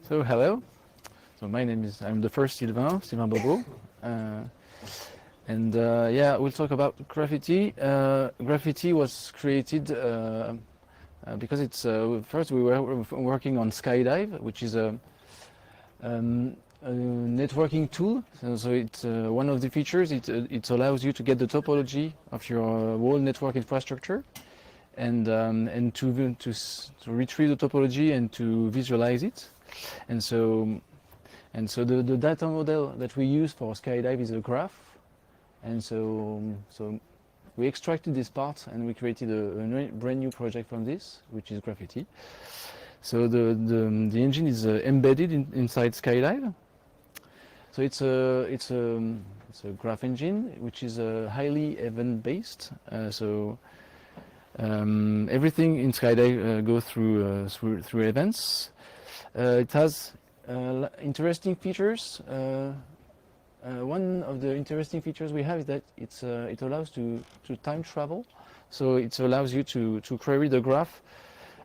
So hello. So my name is I'm the first Sylvain Bobo, and yeah, we'll talk about graffiti. Graffiti was created because it's first we were working on Skydive, which is a networking tool. So it's one of the features. It allows you to get the topology of your whole network infrastructure, and to retrieve the topology and to visualize it. And so the data model that we use for Skydive is a graph. And so we extracted this part and we created a brand new project from this, which is Graffiti. So the engine is embedded inside Skydive. So it's a graph engine which is highly event based. Everything in Skydive goes through events. It has interesting features. One of the interesting features we have is that it allows to time travel. So it allows you to query the graph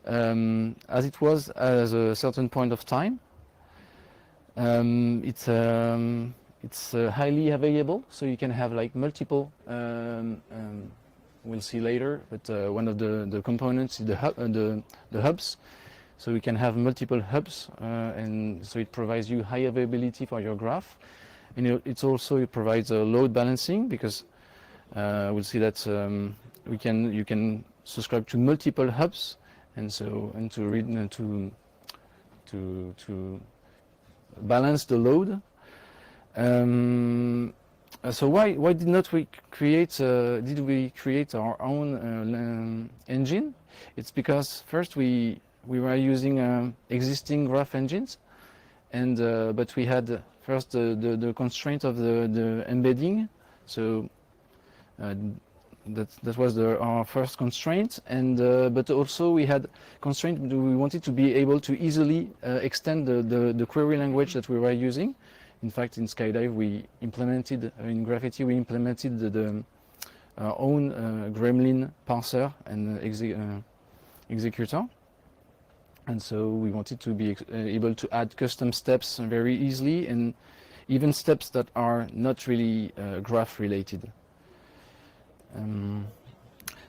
as it was at a certain point of time. It's highly available, so you can have like multiple. We'll see later, but one of the components is the hubs. So we can have multiple hubs, and so it provides you high availability for your graph. And it provides a load balancing, because we'll see that you can subscribe to multiple hubs, and to balance the load. So why did we create our own engine? It's because first we were using existing graph engines, and but we had first the constraint of the embedding. So that was our first constraint, and but also we had constraint. We wanted to be able to easily extend the query language that we were using. In fact, in Skydive, in Graffiti, we implemented our own Gremlin parser and executor. And so we wanted to be able to add custom steps very easily, and even steps that are not really graph related.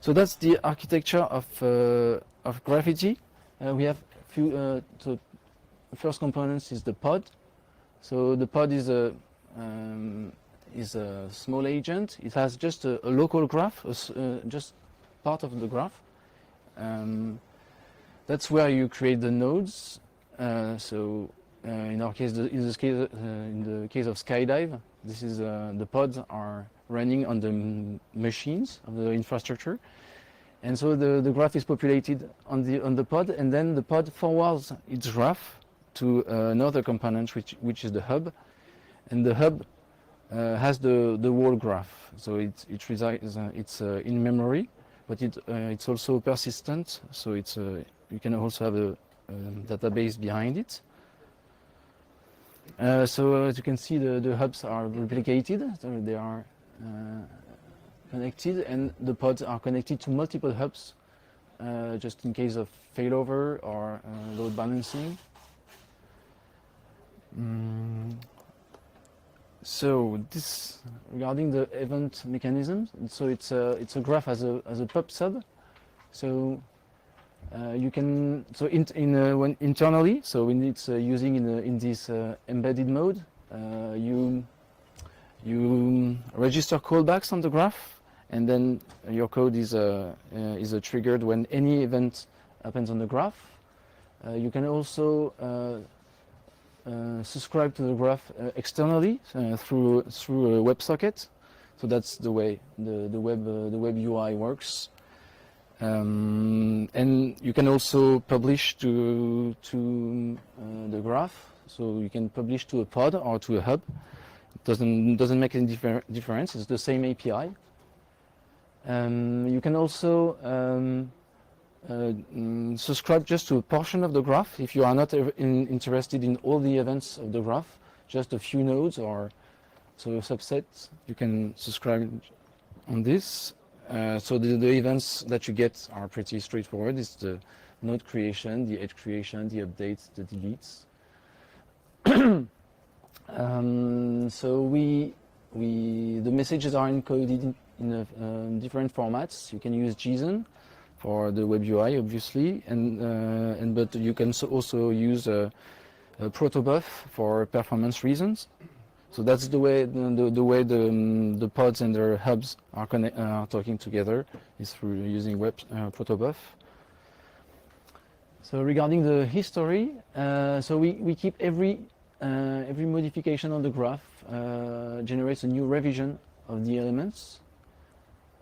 So that's the architecture of Graffiti. We have few. So the first components is the pod. So the pod is a small agent. It has just a local graph, just part of the graph. That's where you create the nodes. In our case, in the case of Skydive, this is the pods are running on the machines of the infrastructure, and so the graph is populated on the pod, and then the pod forwards its graph to another component, which is the hub, and the hub has the whole graph. So it resides. It's in memory, but it's also persistent. So you can also have a database behind it. So as you can see, the hubs are replicated. So they are connected, and the pods are connected to multiple hubs, just in case of failover or load balancing. So this regarding the event mechanisms. So it's a graph as a pub sub. So you can when internally. So when it's using in this embedded mode, you register callbacks on the graph, and then your code is triggered when any event happens on the graph. You can also subscribe to the graph externally through a WebSocket. So that's the way the web UI works. And you can also publish to the graph. So you can publish to a pod or to a hub. It doesn't make any difference. It's the same API. You can also subscribe just to a portion of the graph if you are not interested in all the events of the graph, just a few nodes or so a subset. You can subscribe on this. So the events that you get are pretty straightforward. It's the node creation, the edge creation, the updates, the deletes. So the messages are encoded in different formats. You can use JSON for the web UI, obviously, but you can also use a protobuf for performance reasons. So that's the way the pods and their hubs are talking together, is through using web protobuf. So regarding the history, so we keep every modification on the graph generates a new revision of the elements.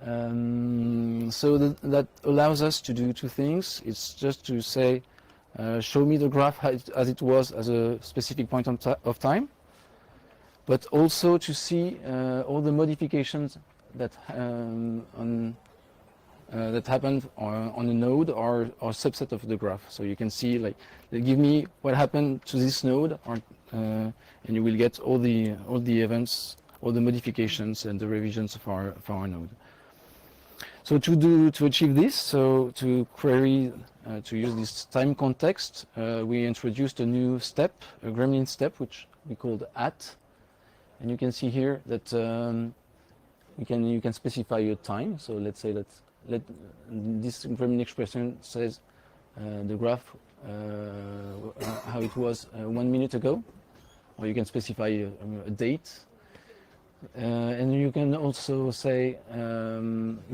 So that allows us to do two things. It's just to say, show me the graph as it was at a specific point of time, but also to see all the modifications that that happened on a node or subset of the graph. So you can see, like, they give me what happened to this node, and you will get all the events, all the modifications and the revisions for our node. So to achieve this, so to query, to use this time context, we introduced a new step, a Gremlin step, which we called @, and you can see here that you can specify your time. So let's say that this Gremlin expression says the graph how it was 1 minute ago, or you can specify a date. And you can also say,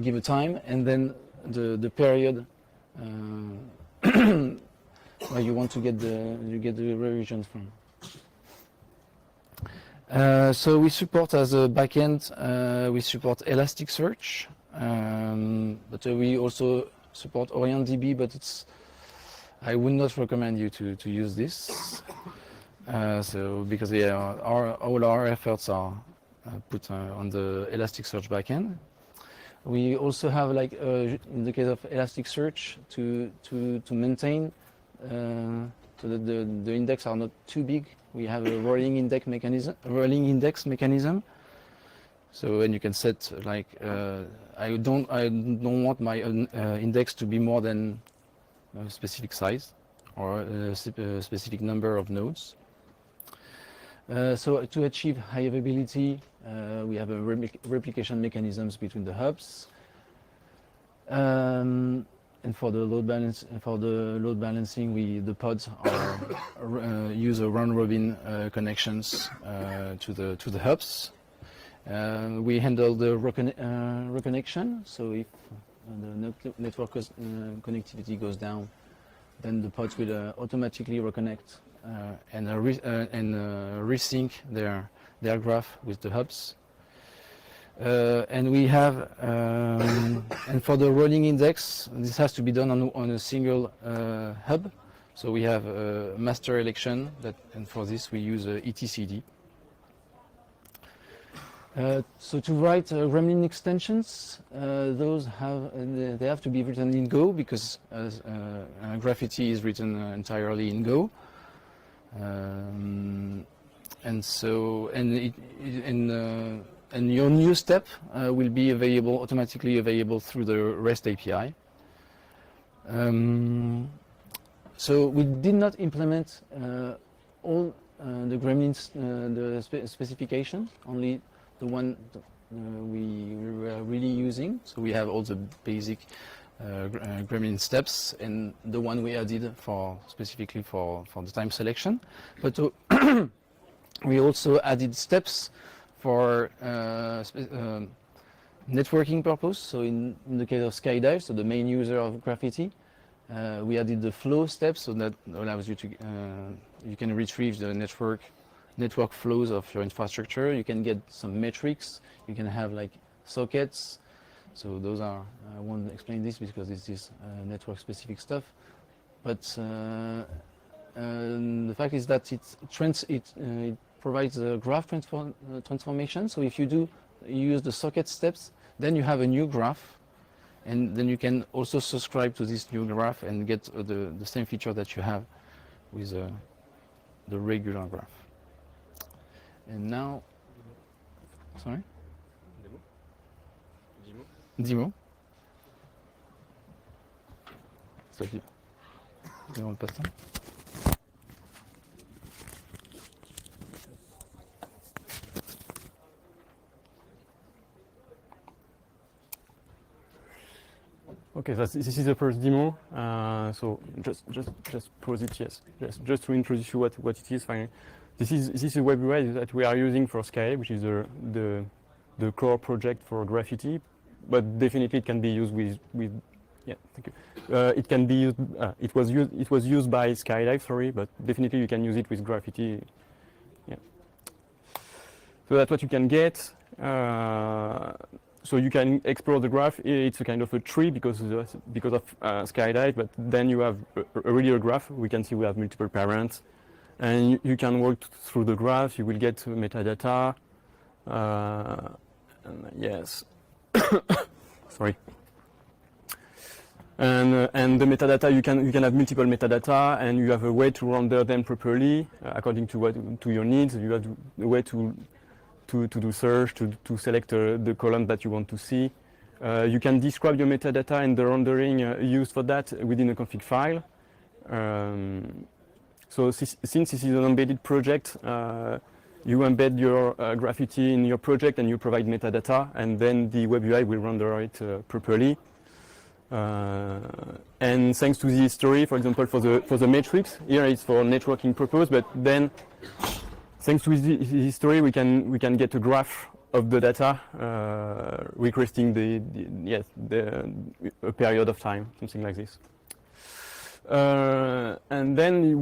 give a time, and then the period where you want to get the revisions from. So we support, as a backend, we support Elasticsearch, but we also support OrientDB, but I would not recommend you to use this. So because all our efforts are put on the Elasticsearch backend. We also have, like, in the case of Elasticsearch, to maintain so that the index are not too big. We have a rolling index mechanism. So, and you can set, like, I don't want my index to be more than a specific size or a specific number of nodes. So to achieve high availability, we have a replication mechanisms between the hubs, and for the load balancing, the pods use a round-robin connections to the hubs. We handle the reconnection. So if the network connectivity goes down, then the pods will automatically reconnect and resync their graph with the hubs. And we have, and for the rolling index, this has to be done on a single hub. So we have a master election, and for this we use etcd. So to write Gremlin extensions, they have to be written in Go, because Graffiti is written entirely in Go. And your new step will be automatically available through the REST API. So we did not implement all the Gremlins, the specifications, only the one we were really using. So we have all the basic Gremlin steps, and the one we added specifically for the time selection. But we also added steps for networking purpose. So in the case of Skydive, so the main user of Graffiti, we added the flow steps, so that allows you to you can retrieve the network flows of your infrastructure. You can get some metrics. You can have, like, sockets. So those are, I won't explain this because this is network specific stuff. But the fact is that it provides a graph transformation. So if you use the socket steps, then you have a new graph, and then you can also subscribe to this new graph and get the same feature that you have with the regular graph. And now, sorry? 10 mots. Ça fait. On passe ça. Okay, this is the first demo. So just pause it. Yes, just to introduce you what it is. Finally, this is a web UI that we are using for Sky, which is the core project for Graffiti, but definitely it can be used with yeah. Thank you. It can be used. It was used by Skydive, sorry, but definitely you can use it with Graffiti. Yeah. So that's what you can get. So you can explore the graph. It's a kind of a tree because of Skydive, but then you have a real graph. We can see we have multiple parents, and you can work through the graph. You will get metadata. Yes, sorry. And the metadata, you can have multiple metadata, and you have a way to render them properly according to your needs. You have a way to do search, to select the column that you want to see. You can describe your metadata and the rendering used for that within a config file. So since this is an embedded project, you embed your Graffiti in your project and you provide metadata, and then the web UI will render it properly. And thanks to the history, for example, for the metrics, here it's for networking purpose, but then thanks to the history, we can get a graph of the data, requesting a period of time, something like this. And then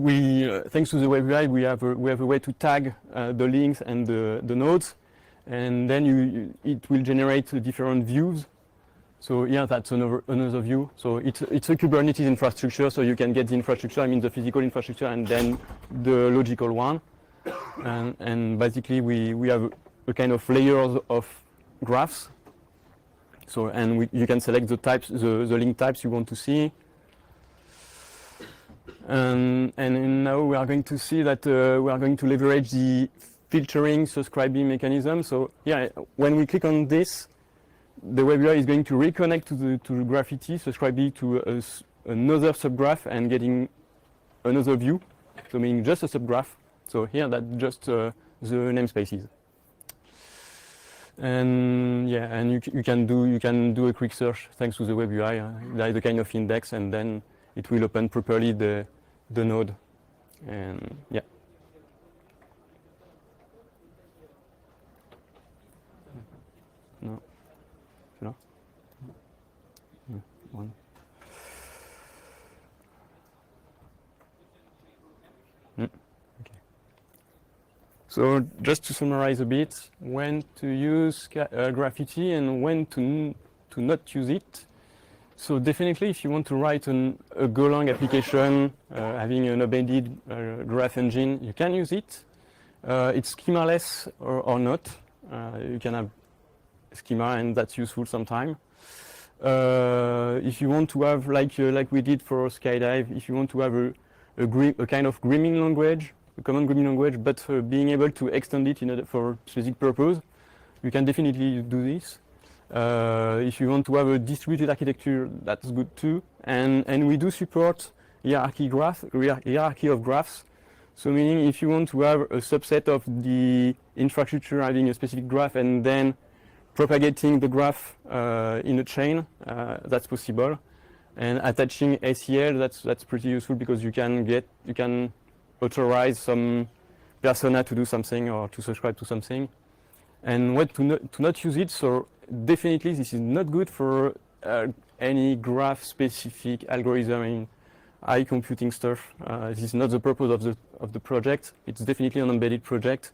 thanks to the web UI, we have a way to tag the links and the nodes, and then it will generate different views. So yeah, that's another view. So it's a Kubernetes infrastructure, so you can get the infrastructure, I mean the physical infrastructure, and then the logical one. And basically we have a kind of layers of graphs. So you can select the types, the link types you want to see. And now we are going to see that we are going to leverage the filtering subscribing mechanism. So yeah, when we click on this, the web UI is going to reconnect to Graffiti, subscribing to another subgraph and getting another view, so meaning just a subgraph. So here that's just the namespaces. And yeah, and you can do a quick search thanks to the web UI, like the kind of index, and then it will open properly the node. And yeah. No. No. One. Okay. So just to summarize a bit, when to use Graffiti and when to not use it. So definitely, if you want to write a Golang application having an embedded graph engine, you can use it. It's schemaless or not. You can have schema, and that's useful sometimes. If you want to have, like we did for Skydive, if you want to have a kind of grooming language, a common grooming language, but being able to extend it for a specific purpose, you can definitely do this. If you want to have a distributed architecture, that's good too. And we do support hierarchy of graphs. So meaning if you want to have a subset of the infrastructure having a specific graph and then propagating the graph in a chain, that's possible. And attaching ACL, that's pretty useful because you can authorize some persona to do something or to subscribe to something. And what to not use it, so definitely this is not good for any graph specific algorithm in high computing stuff. This is not the purpose of the project. It's definitely an embedded project.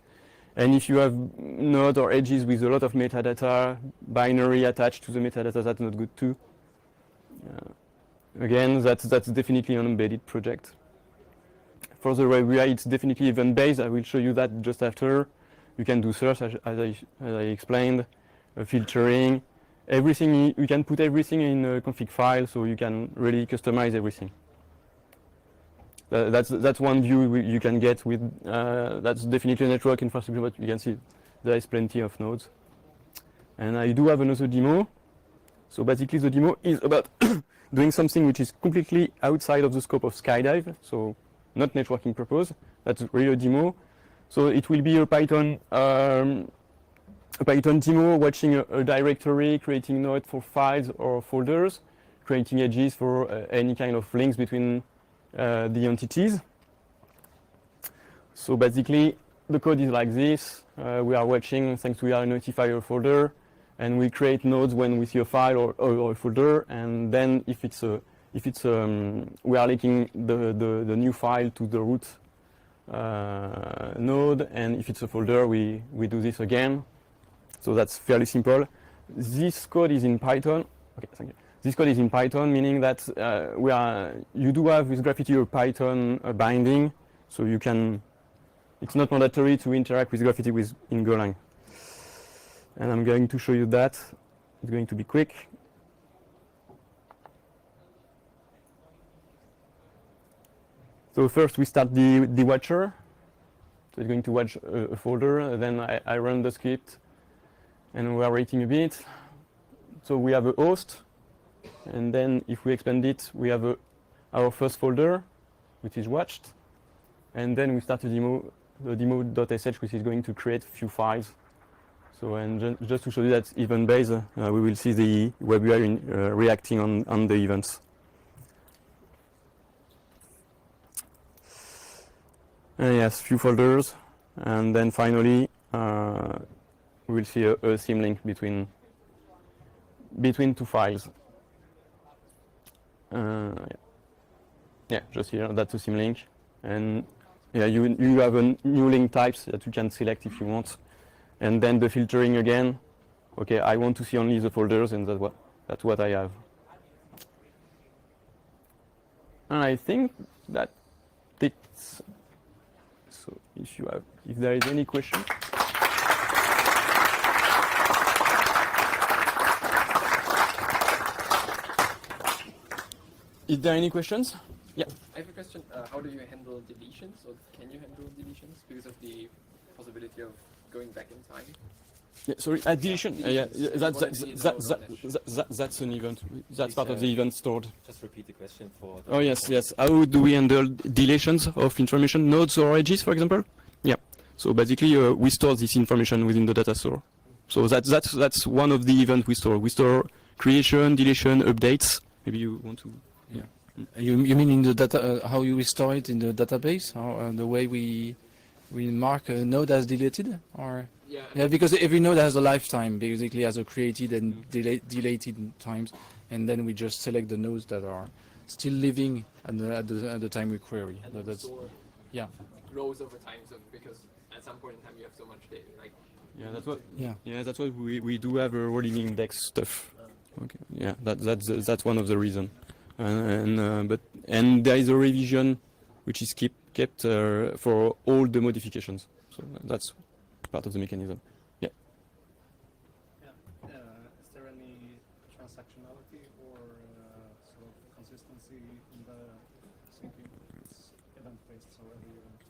And if you have nodes or edges with a lot of metadata, binary attached to the metadata, that's not good too. Again, that's definitely an embedded project. For the web UI, it's definitely event-based. I will show you that just after. You can do search, as I explained, filtering, everything. You can put everything in a config file, so you can really customize everything. That's one view you can get with. That's definitely a network infrastructure, but you can see there is plenty of nodes. And I do have another demo. So basically, the demo is about doing something which is completely outside of the scope of Skydive, so not networking purpose. That's really a demo. So it will be a Python demo, watching a directory, creating nodes for files or folders, creating edges for any kind of links between the entities. So basically, the code is like this. We are watching thanks to our notifier folder, and we create nodes when we see a file or a folder. And then if we are linking the new file to the root node, and if it's a folder, we do this again. So that's fairly simple. This code is in Python. Okay, thank you. This code is in Python, meaning that you do have with Graffiti a Python binding, so you can. It's not mandatory to interact with Graffiti in Golang. And I'm going to show you that. It's going to be quick. So first we start the watcher. So it's going to watch a folder. Then I run the script, and we are waiting a bit. So we have a host, and then if we expand it, we have our first folder, which is watched, and then we start the demo.sh, which is going to create a few files. So, and just to show you that event-based, we will see the web UI reacting on the events. Yes, few folders, and then finally we will see a symlink between two files. Yeah, just here, that's a symlink, and yeah, you have a new link types that you can select if you want, and then the filtering again. Okay, I want to see only the folders, and that's what I have. And I think that it's. So if there is any question. Is there any questions? Yeah. I have a question. How do you handle deletions, or can you handle deletions because of the possibility of going back in time? Yeah, sorry, deletion. Yeah, that's an event. That's part of the event stored. Just repeat the question for. Oh yes. How do we handle deletions of information, nodes or edges, for example? Yeah. So basically, we store this information within the data store. So that's one of the events we store. We store creation, deletion, updates. Maybe you want to. Yeah. You mean in the data? How you store it in the database? Or the way we mark a node as deleted, or? Yeah, because every node has a lifetime, basically has a created and deleted times, and then we just select the nodes that are still living at the time we query. And that's yeah. Grows over time, so because at some point in time you have so much data, like. Yeah, that's what. Yeah, that's what we do have a rolling index stuff. Okay. Yeah, that's one of the reasons, and there is a revision which is kept for all the modifications. So that's part of the mechanism. Yeah. Is there any transactionality or sort of consistency in the syncing? It's event-based, so every event.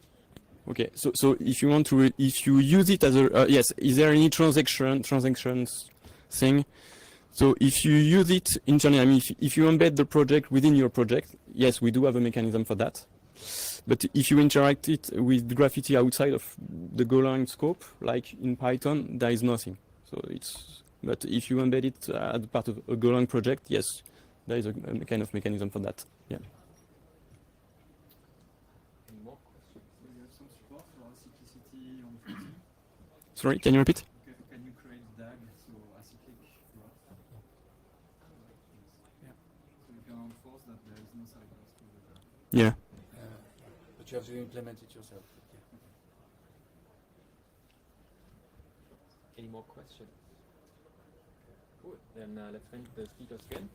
Okay. So if you want to, if you use it as a yes, is there any transactions thing? So if you use it internally, I mean, if you embed the project within your project, yes, we do have a mechanism for that. But if you interact it with Graffiti outside of the Golang scope, like in Python, there is nothing. So but if you embed it as part of a Golang project, yes, there is a kind of mechanism for that. Yeah. Any more questions? Do you have some support for acyclicity on Footy? Sorry, can you repeat? Can you create DAG, so acyclic graph? Yeah. So you can enforce that there is no sidebars to the graph. Yeah. But you have to implement it yourself. Any more questions? Cool. Then let's thank the speakers again.